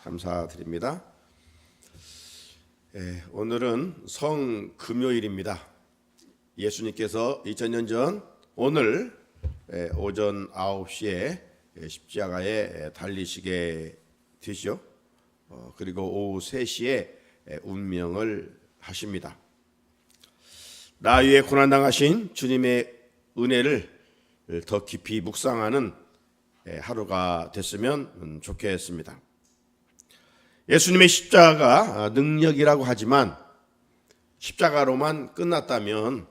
감사드립니다. 오늘은 성금요일입니다. 예수님께서 2000년 전 오늘 오전 9시에 십자가에 달리시게 되시죠. 그리고 오후 3시에 운명을 하십니다. 나 위에 고난당하신 주님의 은혜를 더 깊이 묵상하는 하루가 됐으면 좋겠습니다. 예수님의 십자가가 능력이라고 하지만 십자가로만 끝났다면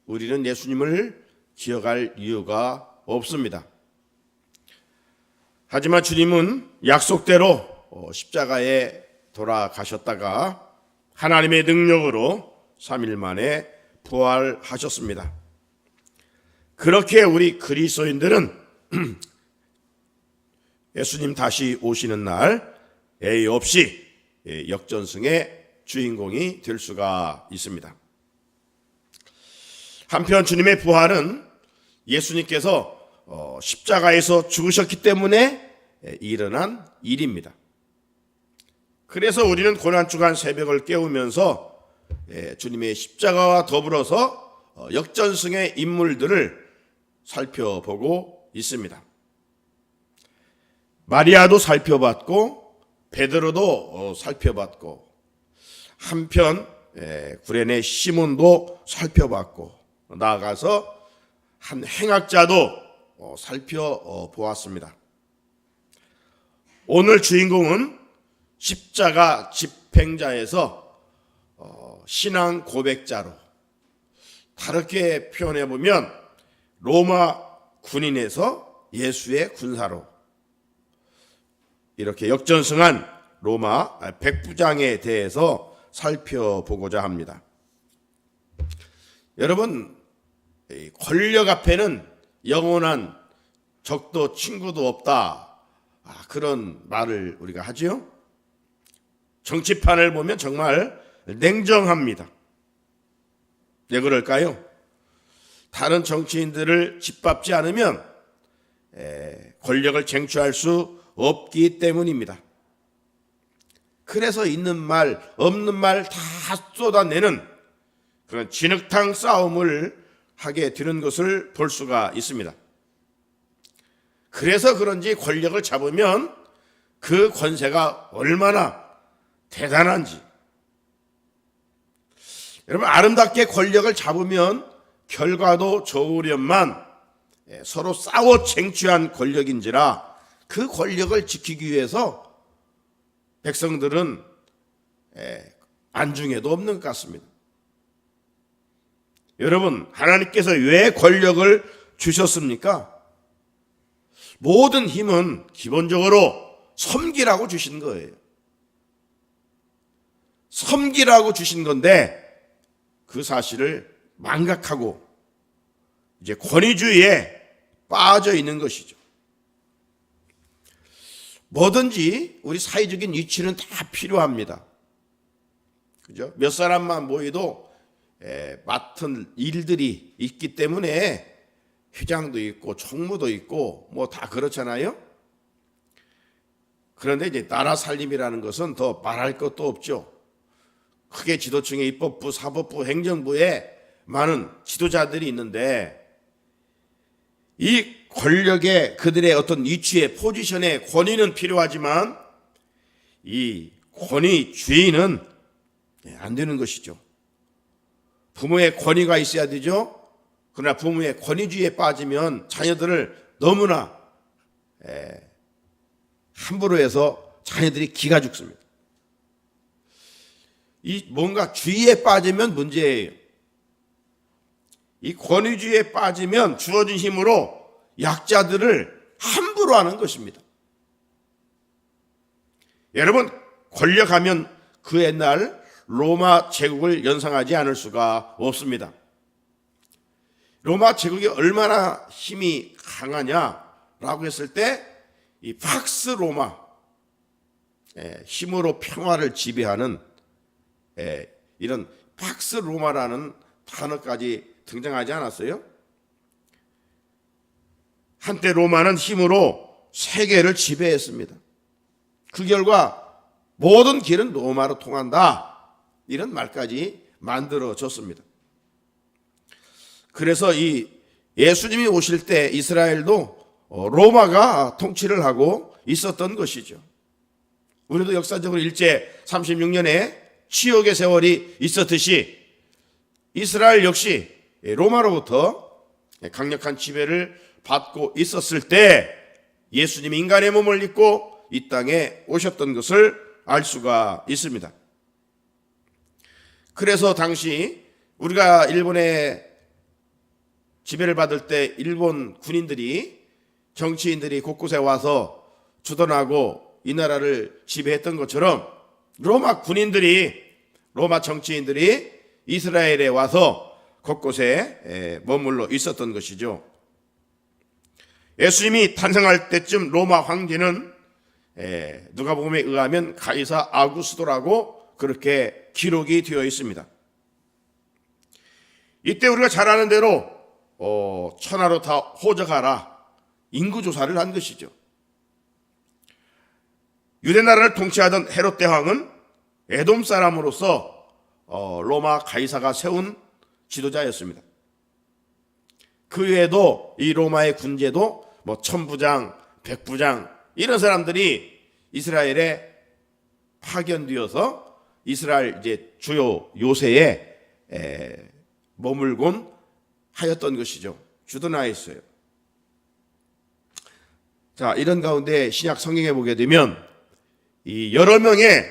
우리는 예수님을 기억할 이유가 없습니다. 하지만 주님은 약속대로 십자가에 돌아가셨다가 하나님의 능력으로 3일 만에 부활하셨습니다. 그렇게 우리 그리스도인들은 예수님 다시 오시는 날 예의 없이 역전승의 주인공이 될 수가 있습니다. 한편 주님의 부활은 예수님께서 십자가에서 죽으셨기 때문에 일어난 일입니다. 그래서 우리는 고난주간 새벽을 깨우면서 주님의 십자가와 더불어서 역전승의 인물들을 살펴보고 있습니다. 마리아도 살펴봤고 베드로도 살펴봤고 한편 구레네 시몬도 살펴봤고 나아가서 한 행악자도 살펴보았습니다. 오늘 주인공은 십자가 집행자에서 신앙 고백자로, 다르게 표현해보면 로마 군인에서 예수의 군사로, 이렇게 역전승한 로마 백부장에 대해서 살펴보고자 합니다. 여러분, 권력 앞에는 영원한 적도 친구도 없다, 그런 말을 우리가 하지요. 정치판을 보면 정말 냉정합니다. 왜 그럴까요? 다른 정치인들을 짓밟지 않으면 권력을 쟁취할 수 없기 때문입니다. 그래서 있는 말 없는 말 다 쏟아내는 그런 진흙탕 싸움을 하게 되는 것을 볼 수가 있습니다. 그래서 그런지 권력을 잡으면 그 권세가 얼마나 대단한지, 여러분, 아름답게 권력을 잡으면 결과도 좋으련만 서로 싸워 쟁취한 권력인지라 그 권력을 지키기 위해서 백성들은 안중에도 없는 것 같습니다. 여러분, 하나님께서 왜 권력을 주셨습니까? 모든 힘은 기본적으로 섬기라고 주신 거예요. 섬기라고 주신 건데 그 사실을 망각하고 이제 권위주의에 빠져 있는 것이죠. 뭐든지 우리 사회적인 이치는 다 필요합니다. 그죠? 몇 사람만 모여도 맡은 일들이 있기 때문에 회장도 있고 총무도 있고 뭐 다 그렇잖아요. 그런데 이제 나라 살림이라는 것은 더 말할 것도 없죠. 크게 지도층의 입법부, 사법부, 행정부에 많은 지도자들이 있는데 이 권력의 그들의 어떤 위치에, 포지션에 권위는 필요하지만 이 권위 주의는 안 되는 것이죠. 부모의 권위가 있어야 되죠. 그러나 부모의 권위주의에 빠지면 자녀들을 너무나 함부로 해서 자녀들이 기가 죽습니다. 이 뭔가 주의에 빠지면 문제예요. 이 권위주의에 빠지면 주어진 힘으로 약자들을 함부로 하는 것입니다. 여러분, 권력하면 그 옛날 로마 제국을 연상하지 않을 수가 없습니다. 로마 제국이 얼마나 힘이 강하냐라고 했을 때 이 팍스 로마, 힘으로 평화를 지배하는 이런 팍스 로마라는 단어까지 등장하지 않았어요? 한때 로마는 힘으로 세계를 지배했습니다. 그 결과 모든 길은 로마로 통한다. 이런 말까지 만들어졌습니다. 그래서 이 예수님이 오실 때 이스라엘도 로마가 통치를 하고 있었던 것이죠. 우리도 역사적으로 일제 36년에 치욕의 세월이 있었듯이 이스라엘 역시 로마로부터 강력한 지배를 받고 있었을 때 예수님이 인간의 몸을 입고 이 땅에 오셨던 것을 알 수가 있습니다. 그래서 당시 우리가 일본의 지배를 받을 때 일본 군인들이 정치인들이 곳곳에 와서 주둔하고 이 나라를 지배했던 것처럼 로마 정치인들이 이스라엘에 와서 곳곳에 머물러 있었던 것이죠. 예수님이 탄생할 때쯤 로마 황제는 누가복음에 의하면 가이사 아구스도라고 그렇게 기록이 되어 있습니다. 이때 우리가 잘 아는 대로 천하로 다 호적하라 인구조사를 한 것이죠. 유대나라를 통치하던 헤롯 대왕은 에돔 사람으로서 로마 가이사가 세운 지도자였습니다. 그 외에도 이 로마의 군제도 천부장, 백부장 이런 사람들이 이스라엘에 파견되어서 이스라엘 이제 주요 요새에 머물곤 하였던 것이죠. 주둔하였어요. 자, 이런 가운데 신약 성경에 보게 되면 이 여러 명의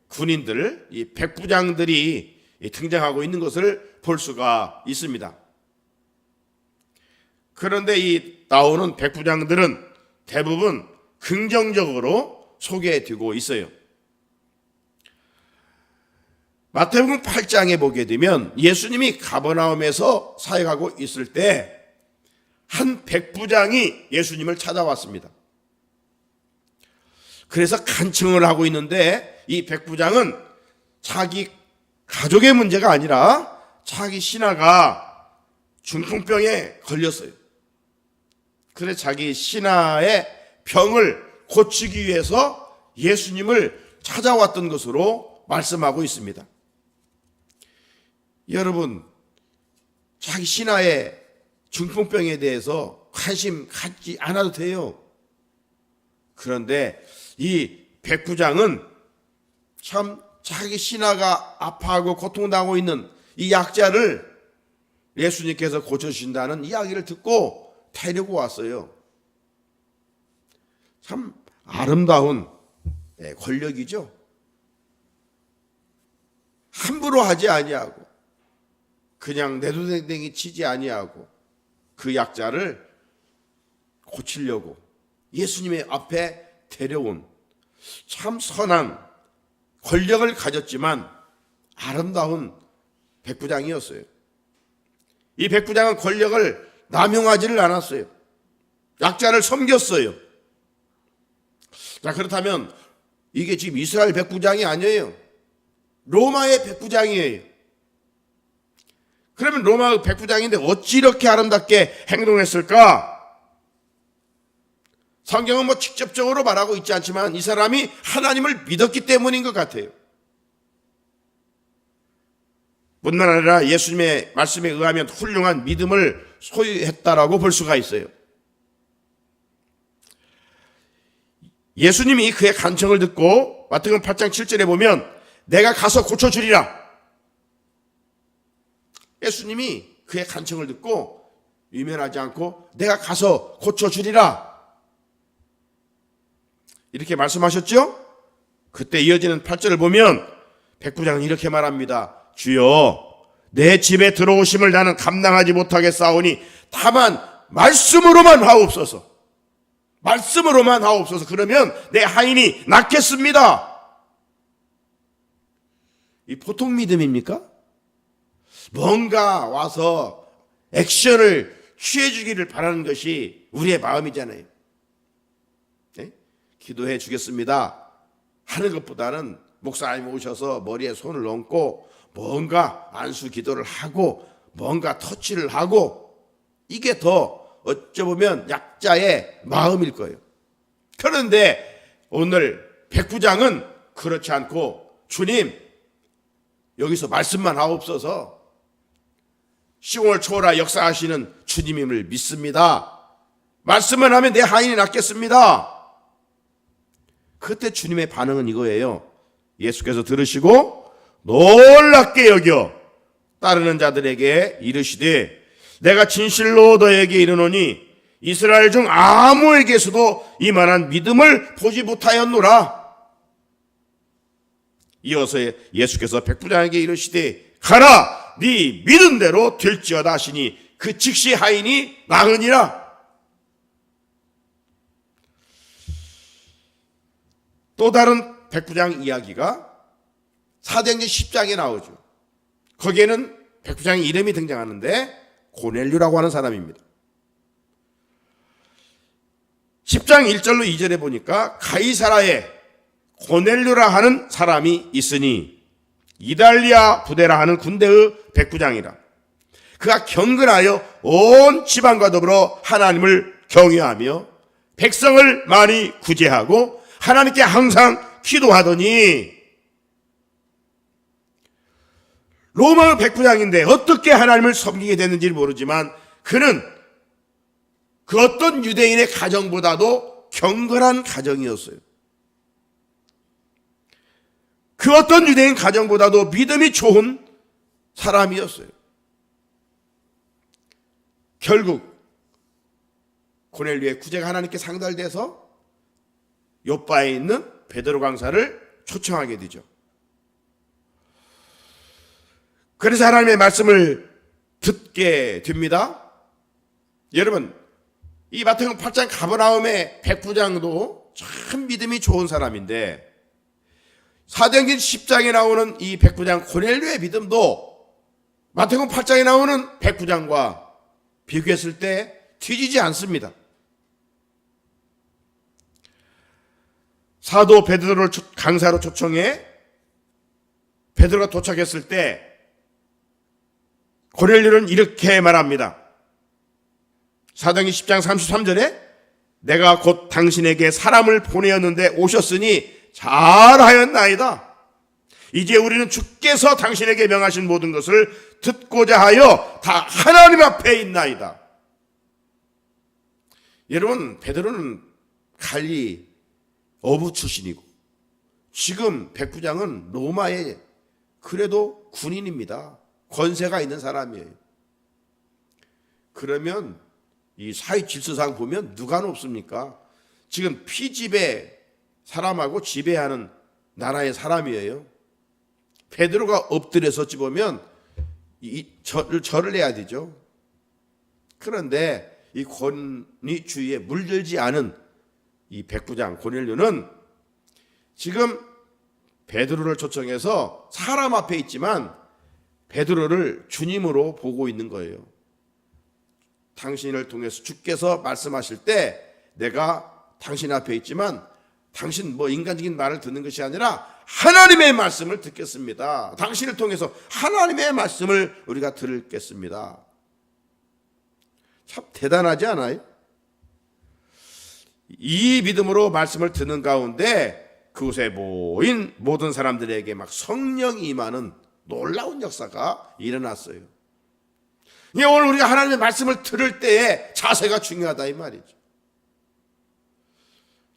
군인들, 이 백부장들이 등장하고 있는 것을 볼 수가 있습니다. 그런데 이 나오는 백부장들은 대부분 긍정적으로 소개되고 있어요. 마태복음 8장에 보게 되면 예수님이 가버나움에서 사역하고 있을 때 한 백부장이 예수님을 찾아왔습니다. 그래서 간청을 하고 있는데 이 백부장은 자기 가족의 문제가 아니라 자기 신하가 중풍병에 걸렸어요. 그래서 자기 신하의 병을 고치기 위해서 예수님을 찾아왔던 것으로 말씀하고 있습니다. 여러분, 자기 신하의 중풍병에 대해서 관심 갖지 않아도 돼요. 그런데 이 백부장은 참 자기 신하가 아파하고 고통당하고 있는 이 약자를 예수님께서 고쳐주신다는 이야기를 듣고 데리고 왔어요. 참 아름다운 권력이죠. 함부로 하지 아니하고 그냥 내도댕댕이 치지 아니하고 그 약자를 고치려고 예수님의 앞에 데려온 참 선한 권력을 가졌지만 아름다운 백부장이었어요. 이 백부장은 권력을 남용하지를 않았어요. 약자를 섬겼어요. 자, 그렇다면 이게 지금 이스라엘 백부장이 아니에요. 로마의 백부장이에요. 그러면 로마 백부장인데 어찌 이렇게 아름답게 행동했을까? 성경은 직접적으로 말하고 있지 않지만 이 사람이 하나님을 믿었기 때문인 것 같아요. 뿐만 아니라 예수님의 말씀에 의하면 훌륭한 믿음을 소유했다라고 볼 수가 있어요. 예수님이 그의 간청을 듣고 마태복음 8장 7절에 보면 내가 가서 고쳐주리라. 예수님이 그의 간청을 듣고 유면하지 않고 내가 가서 고쳐주리라 이렇게 말씀하셨죠? 그때 이어지는 8절을 보면 백부장은 이렇게 말합니다. 주여, 내 집에 들어오심을 나는 감당하지 못하겠사오니 다만 말씀으로만 하옵소서. 말씀으로만 하옵소서. 그러면 내 하인이 낫겠습니다. 이 보통 믿음입니까? 뭔가 와서 액션을 취해주기를 바라는 것이 우리의 마음이잖아요. 네? 기도해 주겠습니다 하는 것보다는 목사님 오셔서 머리에 손을 얹고 뭔가 안수 기도를 하고 뭔가 터치를 하고 이게 더 어쩌보면 약자의 마음일 거예요. 그런데 오늘 백부장은 그렇지 않고 주님 여기서 말씀만 하옵소서, 시공을 초월하 역사하시는 주님임을 믿습니다. 말씀만 하면 내 하인이 낫겠습니다. 그때 주님의 반응은 이거예요. 예수께서 들으시고 놀랍게 여겨 따르는 자들에게 이르시되 내가 진실로 너에게 이르노니 이스라엘 중 아무에게서도 이만한 믿음을 보지 못하였노라. 이어서 예수께서 백부장에게 이르시되 가라 네 믿은 대로 될지어다 하시니 그 즉시 하인이 나으니라. 또 다른 백부장 이야기가 사도행전 10장에 나오죠. 거기에는 백부장의 이름이 등장하는데 고넬료라고 하는 사람입니다. 10장 1절로 2절에 보니까 가이사라에 고넬료라 하는 사람이 있으니 이달리아 부대라 하는 군대의 백부장이라. 그가 경건하여 온 지방과 더불어 하나님을 경외하며 백성을 많이 구제하고 하나님께 항상 기도하더니, 로마의 백부장인데 어떻게 하나님을 섬기게 됐는지 모르지만 그는 그 어떤 유대인의 가정보다도 경건한 가정이었어요. 그 어떤 유대인 가정보다도 믿음이 좋은 사람이었어요. 결국 고넬료의 구제가 하나님께 상달돼서 요바에 있는 베드로 강사를 초청하게 되죠. 그래서 하나님의 말씀을 듣게 됩니다. 여러분, 이 마태복음 8장 가버나움의 백부장도 참 믿음이 좋은 사람인데 사도행전 10장에 나오는 이 백부장 고넬료의 믿음도 마태복음 8장에 나오는 백부장과 비교했을 때 뒤지지 않습니다. 사도 베드로를 강사로 초청해 베드로가 도착했을 때 고넬료는 이렇게 말합니다. 사도행전 10장 33절에 내가 곧 당신에게 사람을 보내었는데 오셨으니 잘하였나이다. 이제 우리는 주께서 당신에게 명하신 모든 것을 듣고자 하여 다 하나님 앞에 있나이다. 여러분, 베드로는 갈리 어부 출신이고 지금 백부장은 로마의 그래도 군인입니다. 권세가 있는 사람이에요. 그러면 이 사회 질서상 보면 누가 높습니까? 지금 피지배 사람하고 지배하는 나라의 사람이에요. 베드로가 엎드려서 어찌 보면 절을 해야 되죠. 그런데 이 권위주의에 물들지 않은 이 백부장 고넬료는 지금 베드로를 초청해서 사람 앞에 있지만 베드로를 주님으로 보고 있는 거예요. 당신을 통해서 주께서 말씀하실 때 내가 당신 앞에 있지만 당신 인간적인 말을 듣는 것이 아니라 하나님의 말씀을 듣겠습니다. 당신을 통해서 하나님의 말씀을 우리가 들겠습니다. 참 대단하지 않아요? 이 믿음으로 말씀을 듣는 가운데 그곳에 모인 모든 사람들에게 막 성령이 임하는 놀라운 역사가 일어났어요. 오늘 우리가 하나님의 말씀을 들을 때의 자세가 중요하다 이 말이죠.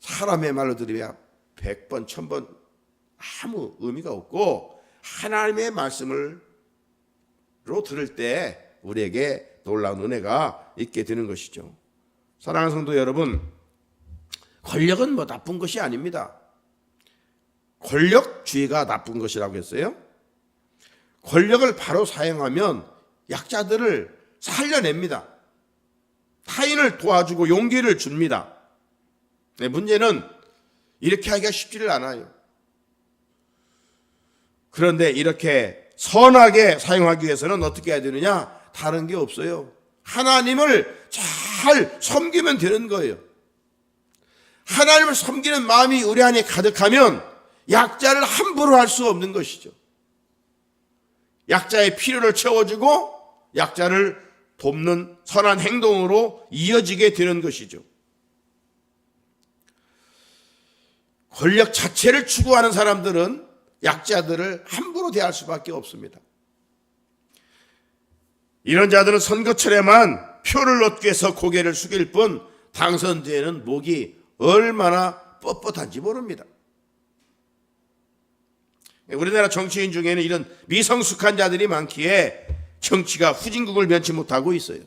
사람의 말로 들으면 100번, 1000번 아무 의미가 없고 하나님의 말씀으로 들을 때 우리에게 놀라운 은혜가 있게 되는 것이죠. 사랑하는 성도 여러분, 권력은 나쁜 것이 아닙니다. 권력주의가 나쁜 것이라고 했어요. 권력을 바로 사용하면 약자들을 살려냅니다. 타인을 도와주고 용기를 줍니다. 문제는 이렇게 하기가 쉽지를 않아요. 그런데 이렇게 선하게 사용하기 위해서는 어떻게 해야 되느냐? 다른 게 없어요. 하나님을 잘 섬기면 되는 거예요. 하나님을 섬기는 마음이 우리 안에 가득하면 약자를 함부로 할 수 없는 것이죠. 약자의 필요를 채워주고 약자를 돕는 선한 행동으로 이어지게 되는 것이죠. 권력 자체를 추구하는 사람들은 약자들을 함부로 대할 수밖에 없습니다. 이런 자들은 선거철에만 표를 얻기 위해서 고개를 숙일 뿐 당선 뒤에는 목이 얼마나 뻣뻣한지 모릅니다. 우리나라 정치인 중에는 이런 미성숙한 자들이 많기에 정치가 후진국을 면치 못하고 있어요.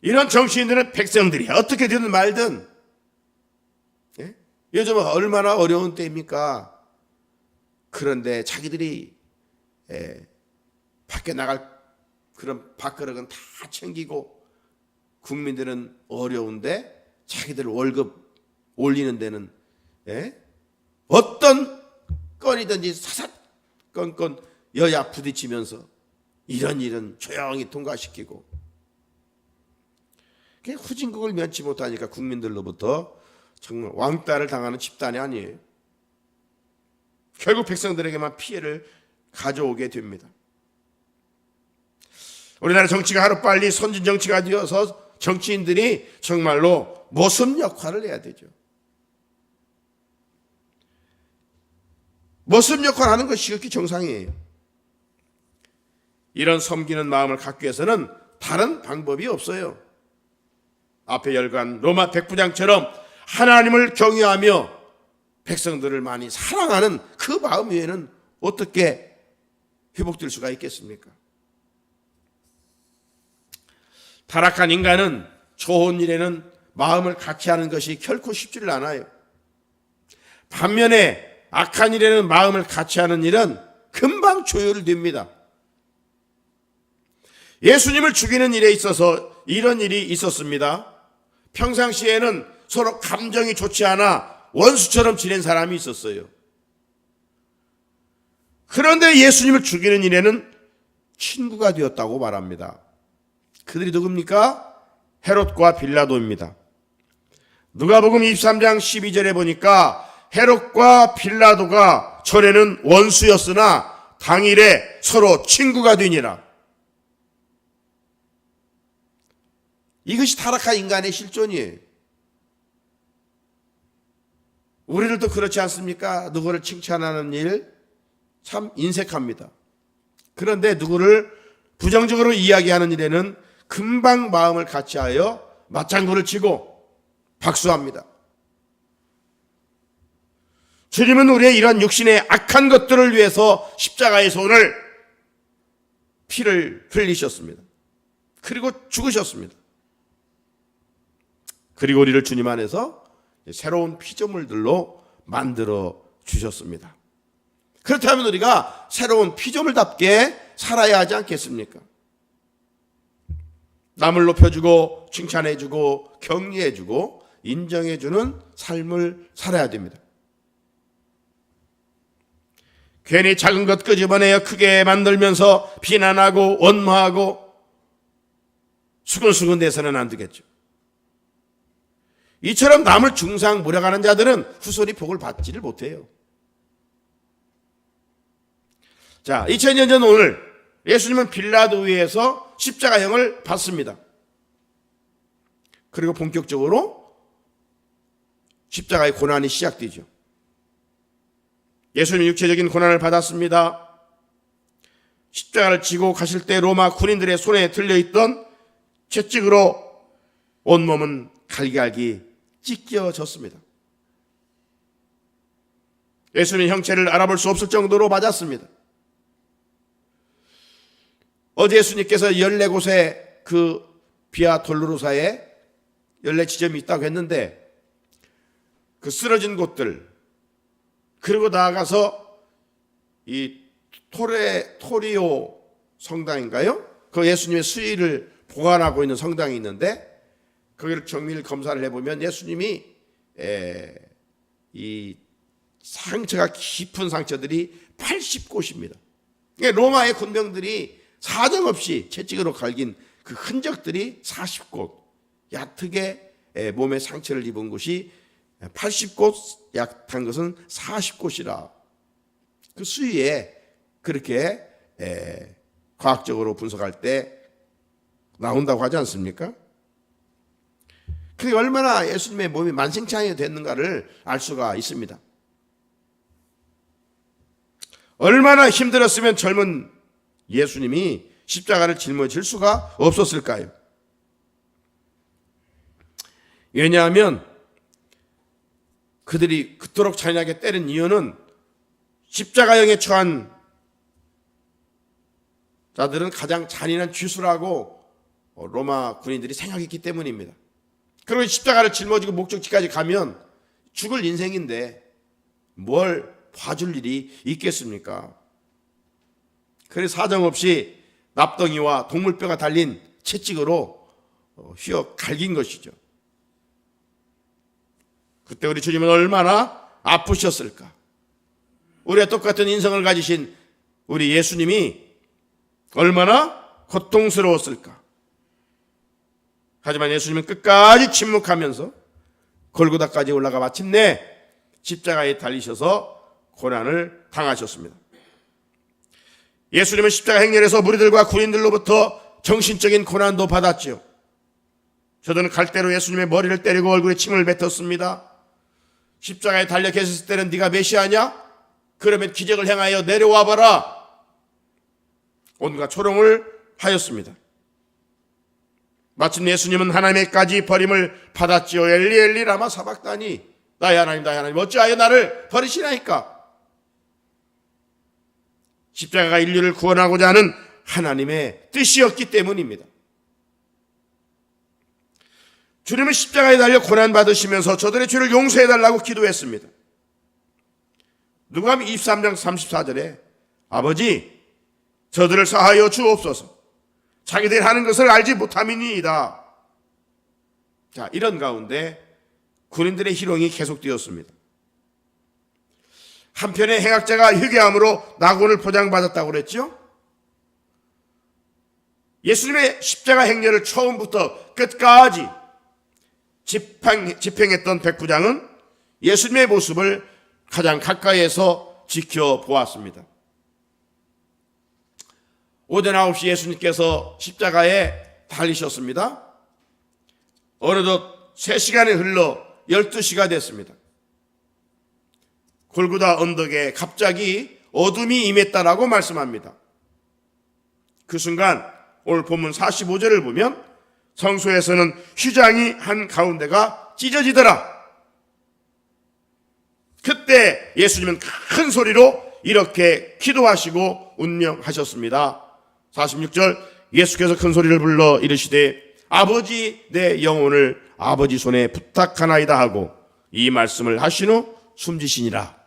이런 정치인들은 백성들이 어떻게 되든 말든, 요즘 얼마나 어려운 때입니까? 그런데 자기들이 밖에 나갈 그런 밥그릇은 다 챙기고 국민들은 어려운데 자기들 월급 올리는 데는 어떤 건이든지 사사건건 여야 부딪히면서 이런 일은 조용히 통과시키고, 후진국을 면치 못하니까 국민들로부터 정말 왕따를 당하는 집단이 아니에요. 결국 백성들에게만 피해를 가져오게 됩니다. 우리나라 정치가 하루빨리 선진 정치가 되어서 정치인들이 정말로 모습 역할을 해야 되죠. 모습 역할을 하는 것이 그렇게 정상이에요. 이런 섬기는 마음을 갖기 위해서는 다른 방법이 없어요. 앞에 열간 로마 백부장처럼 하나님을 경외하며 백성들을 많이 사랑하는 그 마음 외에는 어떻게 회복될 수가 있겠습니까? 타락한 인간은 좋은 일에는 마음을 같이 하는 것이 결코 쉽지를 않아요. 반면에 악한 일에는 마음을 같이 하는 일은 금방 조율됩니다. 예수님을 죽이는 일에 있어서 이런 일이 있었습니다. 평상시에는 서로 감정이 좋지 않아 원수처럼 지낸 사람이 있었어요. 그런데 예수님을 죽이는 일에는 친구가 되었다고 말합니다. 그들이 누굽니까? 헤롯과 빌라도입니다. 누가복음 23장 12절에 보니까 헤롯과 빌라도가 전에는 원수였으나 당일에 서로 친구가 되니라. 이것이 타락한 인간의 실존이에요. 우리들도 그렇지 않습니까? 누구를 칭찬하는 일 참 인색합니다. 그런데 누구를 부정적으로 이야기하는 일에는 금방 마음을 같이하여 맞장구를 치고 박수합니다. 주님은 우리의 이런 육신의 악한 것들을 위해서 십자가에서 오늘 피를 흘리셨습니다. 그리고 죽으셨습니다. 그리고 우리를 주님 안에서 새로운 피조물들로 만들어 주셨습니다. 그렇다면 우리가 새로운 피조물답게 살아야 하지 않겠습니까? 남을 높여주고 칭찬해주고 격려해주고 인정해주는 삶을 살아야 됩니다. 괜히 작은 것 끄집어내어 크게 만들면서 비난하고 원망하고 수근수근 대서는 안 되겠죠. 이처럼 남을 중상 몰아가는 자들은 후손이 복을 받지를 못해요. 자, 2000년 전 오늘 예수님은 빌라도에서 십자가형을 받습니다. 그리고 본격적으로 십자가의 고난이 시작되죠. 예수님은 육체적인 고난을 받았습니다. 십자가를 지고 가실 때 로마 군인들의 손에 들려있던 채찍으로 온몸은 갈기갈기 찢겨졌습니다. 예수님은 형체를 알아볼 수 없을 정도로 맞았습니다. 어제 예수님께서 14곳의 그 비아 돌로로사에 14지점이 있다고 했는데 그 쓰러진 곳들, 그리고 나아가서 이 토리오 성당인가요? 그 예수님의 수의를 보관하고 있는 성당이 있는데 거기를 정밀 검사를 해보면 예수님이 이 상처가 깊은 상처들이 80곳입니다. 로마의 군병들이 사정없이 채찍으로 갈긴 그 흔적들이 40곳, 얕게 몸에 상처를 입은 곳이 80곳, 얕은 것은 40곳이라. 그 수위에 그렇게 과학적으로 분석할 때 나온다고 하지 않습니까? 그게 얼마나 예수님의 몸이 만신창이 됐는가를 알 수가 있습니다. 얼마나 힘들었으면 젊은 예수님이 십자가를 짊어질 수가 없었을까요? 왜냐하면 그들이 그토록 잔인하게 때린 이유는 십자가형에 처한 자들은 가장 잔인한 쥐수라고 로마 군인들이 생각했기 때문입니다. 그리고 십자가를 짊어지고 목적지까지 가면 죽을 인생인데 뭘 봐줄 일이 있겠습니까? 그래서 사정없이 납덩이와 동물뼈가 달린 채찍으로 휘어 갈긴 것이죠. 그때 우리 주님은 얼마나 아프셨을까? 우리와 똑같은 인성을 가지신 우리 예수님이 얼마나 고통스러웠을까? 하지만 예수님은 끝까지 침묵하면서 골고다까지 올라가 마침내 십자가에 달리셔서 고난을 당하셨습니다. 예수님은 십자가 행렬에서 무리들과 군인들로부터 정신적인 고난도 받았지요. 저들은 갈대로 예수님의 머리를 때리고 얼굴에 침을 뱉었습니다. 십자가에 달려 계셨을 때는 네가 메시아냐? 그러면 기적을 행하여 내려와봐라. 온갖 조롱을 하였습니다. 마침내 예수님은 하나님의까지 버림을 받았지요. 엘리 엘리 라마 사박다니, 나의 하나님 어찌하여 나를 버리시나이까? 십자가가 인류를 구원하고자 하는 하나님의 뜻이었기 때문입니다. 주님은 십자가에 달려 고난받으시면서 저들의 죄를 용서해달라고 기도했습니다. 누가복음 23장 34절에 아버지 저들을 사하여 주옵소서, 자기들이 하는 것을 알지 못함이니이다. 자, 이런 가운데 군인들의 희롱이 계속되었습니다. 한편에 행악자가 회개함으로 낙원을 보장받았다고 그랬죠. 예수님의 십자가 행렬을 처음부터 끝까지 집행했던 백부장은 예수님의 모습을 가장 가까이에서 지켜보았습니다. 오전 9시 예수님께서 십자가에 달리셨습니다. 어느덧 3시간이 흘러 12시가 됐습니다. 골고다 언덕에 갑자기 어둠이 임했다라고 말씀합니다. 그 순간 오늘 본문 45절을 보면 성소에서는 휘장이 한 가운데가 찢어지더라. 그때 예수님은 큰 소리로 이렇게 기도하시고 운명하셨습니다. 46절 예수께서 큰 소리를 불러 이르시되 아버지 내 영혼을 아버지 손에 부탁하나이다 하고 이 말씀을 하신 후 숨지시니라.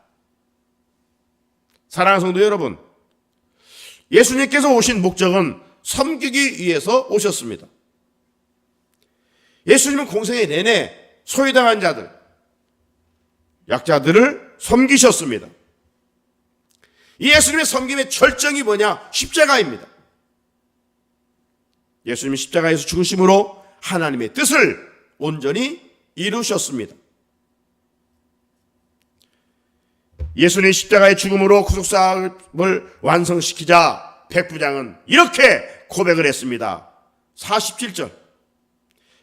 사랑하는 성도 여러분, 예수님께서 오신 목적은 섬기기 위해서 오셨습니다. 예수님은 공생애 내내 소외당한 자들, 약자들을 섬기셨습니다. 이 예수님의 섬김의 절정이 뭐냐? 십자가입니다. 예수님이 십자가에서 죽으심으로 하나님의 뜻을 온전히 이루셨습니다. 예수님의 십자가의 죽음으로 구속사업을 완성시키자 백부장은 이렇게 고백을 했습니다. 47절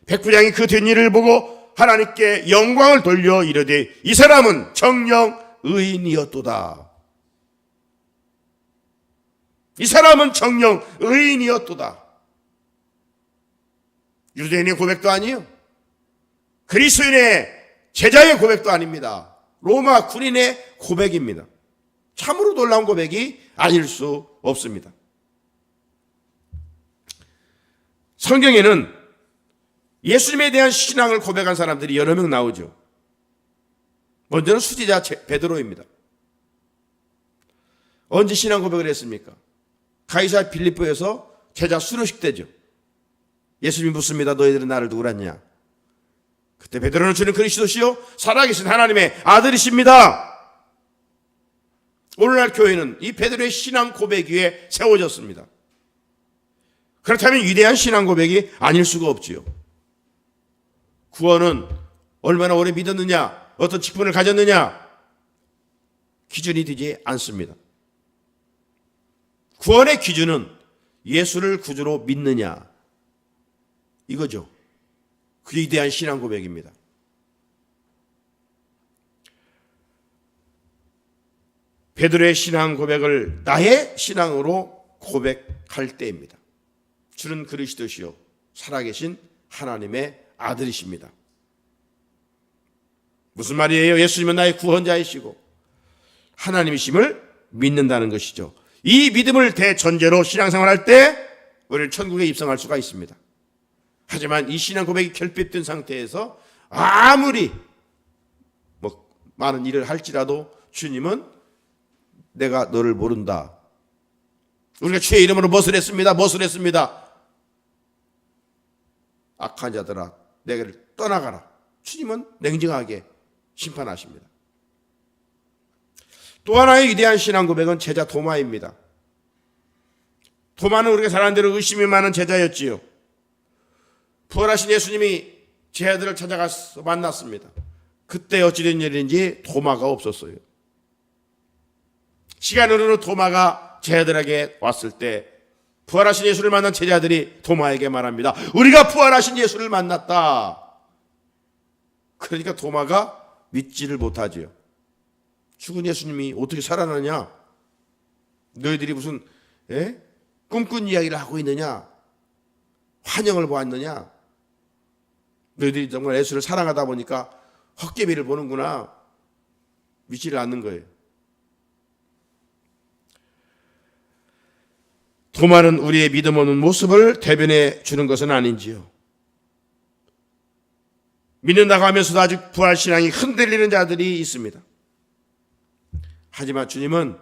백부장이 그 된 일을 보고 하나님께 영광을 돌려 이르되 이 사람은 정녕 의인이었도다. 이 사람은 정녕 의인이었도다. 유대인의 고백도 아니에요. 그리스도인의 제자의 고백도 아닙니다. 로마 군인의 고백입니다. 참으로 놀라운 고백이 아닐 수 없습니다. 성경에는 예수님에 대한 신앙을 고백한 사람들이 여러 명 나오죠. 먼저는 수지자 베드로입니다. 언제 신앙 고백을 했습니까? 가이사 빌립보에서 제자 수료식 때죠. 예수님이 묻습니다. 너희들은 나를 누구라냐? 그때 베드로는 주는 그리스도시요 살아계신 하나님의 아들이십니다. 오늘날 교회는 이 베드로의 신앙 고백 위에 세워졌습니다. 그렇다면 위대한 신앙 고백이 아닐 수가 없지요. 구원은 얼마나 오래 믿었느냐, 어떤 직분을 가졌느냐 기준이 되지 않습니다. 구원의 기준은 예수를 구주로 믿느냐 이거죠. 그 위대한 신앙 고백입니다. 베드로의 신앙 고백을 나의 신앙으로 고백할 때입니다. 주는 그리스도시요 살아계신 하나님의 아들이십니다. 무슨 말이에요? 예수님은 나의 구원자이시고 하나님이심을 믿는다는 것이죠. 이 믿음을 대전제로 신앙생활할 때 우리는 천국에 입성할 수가 있습니다. 하지만 이 신앙 고백이 결핍된 상태에서 아무리 많은 일을 할지라도 주님은 내가 너를 모른다. 우리가 주의 이름으로 무엇을 했습니다. 악한 자들아 내게를 떠나가라. 주님은 냉정하게 심판하십니다. 또 하나의 위대한 신앙 고백은 제자 도마입니다. 도마는 우리가 잘 아는 대로 의심이 많은 제자였지요. 부활하신 예수님이 제자들을 찾아가서 만났습니다. 그때 어찌된 일인지 도마가 없었어요. 시간 흐르는 도마가 제자들에게 왔을 때 부활하신 예수를 만난 제자들이 도마에게 말합니다. 우리가 부활하신 예수를 만났다. 그러니까 도마가 믿지를 못하지요. 죽은 예수님이 어떻게 살아나냐? 너희들이 무슨 꿈꾼 이야기를 하고 있느냐? 환영을 보았느냐? 너희들이 정말 예수를 사랑하다 보니까 헛개비를 보는구나. 믿지를 않는 거예요. 도마는 우리의 믿음 없는 모습을 대변해 주는 것은 아닌지요. 믿는다고 하면서도 아직 부활신앙이 흔들리는 자들이 있습니다. 하지만 주님은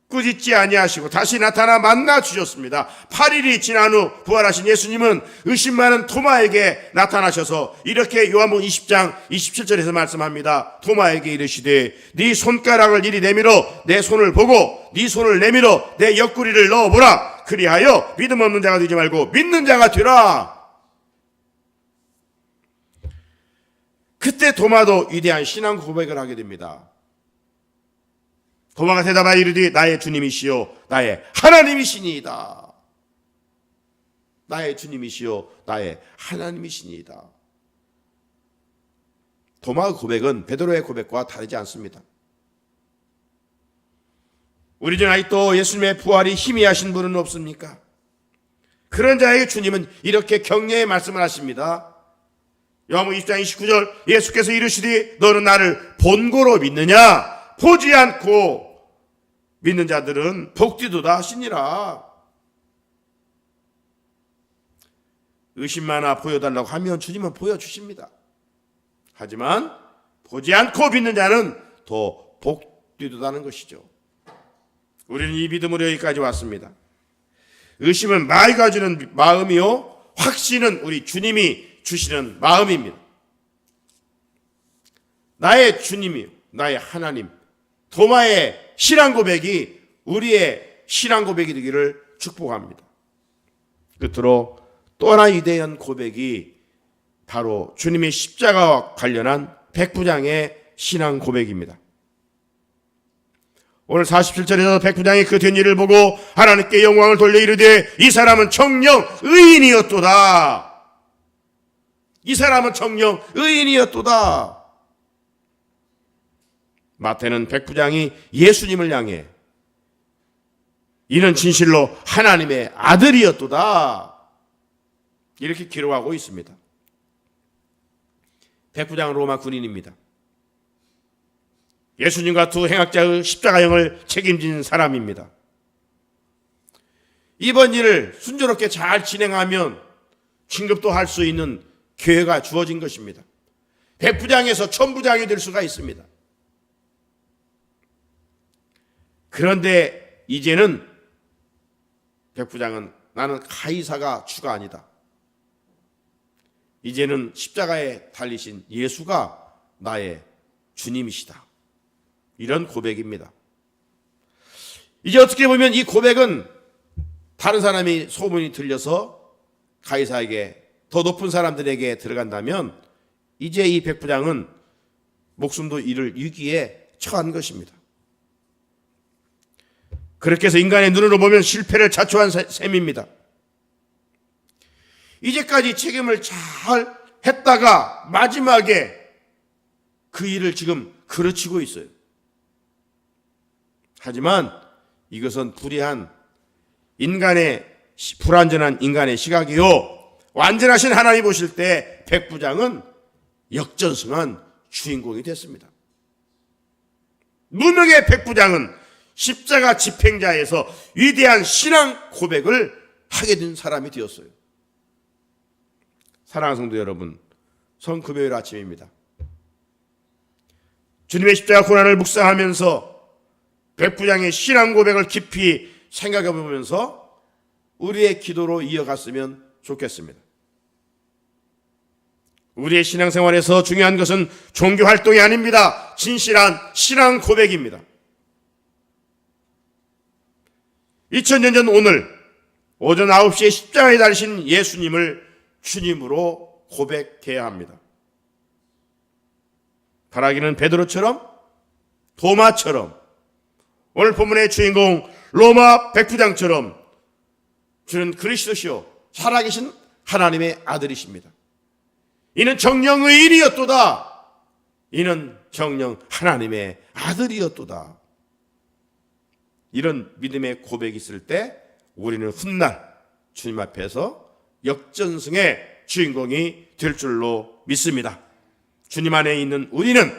꾸짖지 아니하시고 다시 나타나 만나 주셨습니다. 8일이 지난 후 부활하신 예수님은 의심 많은 토마에게 나타나셔서 이렇게 요한복음 20장 27절에서 말씀합니다. 토마에게 이르시되 네 손가락을 이리 내밀어 내 손을 보고 네 손을 내밀어 내 옆구리를 넣어보라. 그리하여 믿음 없는 자가 되지 말고 믿는 자가 되라. 그때 도마도 위대한 신앙 고백을 하게 됩니다. 도마가 대답하여 이르되 나의 주님이시요 나의 하나님이시니이다. 나의 주님이시요 나의 하나님이시니이다. 도마의 고백은 베드로의 고백과 다르지 않습니다. 우리 중 아직도 예수님의 부활이 희미하신 분은 없습니까? 그런 자에게 주님은 이렇게 격려의 말씀을 하십니다. 요한복음 20장 29절 예수께서 이르시되 너는 나를 본고로 믿느냐? 보지 않고 믿는 자들은 복되도다 하시니라. 의심 많아 보여달라고 하면 주님은 보여주십니다. 하지만 보지 않고 믿는 자는 더 복되도다는 것이죠. 우리는 이 믿음으로 여기까지 왔습니다. 의심은 마귀가 주는 마음이요 확신은 우리 주님이 주시는 마음입니다. 나의 주님이요 나의 하나님. 도마의 신앙 고백이 우리의 신앙 고백이 되기를 축복합니다. 끝으로 또 하나 위대한 고백이 바로 주님의 십자가와 관련한 백부장의 신앙 고백입니다. 오늘 47절에서 백부장이 그 된 일을 보고 하나님께 영광을 돌려 이르되 이 사람은 정녕 의인이었도다. 이 사람은 정녕 의인이었도다. 마태는 백부장이 예수님을 향해 이는 진실로 하나님의 아들이었도다 이렇게 기록하고 있습니다. 백부장은 로마 군인입니다. 예수님과 두 행악자의 십자가형을 책임진 사람입니다. 이번 일을 순조롭게 잘 진행하면 진급도 할 수 있는 기회가 주어진 것입니다. 백부장에서 천부장이 될 수가 있습니다. 그런데 이제는 백부장은 나는 가이사가 주가 아니다. 이제는 십자가에 달리신 예수가 나의 주님이시다. 이런 고백입니다. 이제 어떻게 보면 이 고백은 다른 사람이 소문이 들려서 가이사에게 더 높은 사람들에게 들어간다면 이제 이 백부장은 목숨도 잃을 위기에 처한 것입니다. 그렇게 해서 인간의 눈으로 보면 실패를 자초한 셈입니다. 이제까지 책임을 잘 했다가 마지막에 그 일을 지금 그르치고 있어요. 하지만 이것은 불완전한 인간의 시각이요. 완전하신 하나님 보실 때 백부장은 역전승한 주인공이 됐습니다. 무명의 백부장은 십자가 집행자에서 위대한 신앙 고백을 하게 된 사람이 되었어요. 사랑하는 성도 여러분, 성금요일 아침입니다. 주님의 십자가 고난을 묵상하면서 백부장의 신앙 고백을 깊이 생각해 보면서 우리의 기도로 이어갔으면 좋겠습니다. 우리의 신앙생활에서 중요한 것은 종교 활동이 아닙니다. 진실한 신앙 고백입니다. 2000년 전 오늘 오전 9시에 십자가에 달리신 예수님을 주님으로 고백해야 합니다. 바라기는 베드로처럼, 도마처럼, 오늘 본문의 주인공 로마 백부장처럼 주는 그리스도시요 살아계신 하나님의 아들이십니다. 이는 정령 의인이었도다. 이는 정령 하나님의 아들이었도다. 이런 믿음의 고백이 있을 때 우리는 훗날 주님 앞에서 역전승의 주인공이 될 줄로 믿습니다. 주님 안에 있는 우리는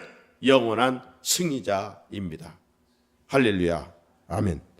영원한 승리자입니다. 할렐루야. 아멘.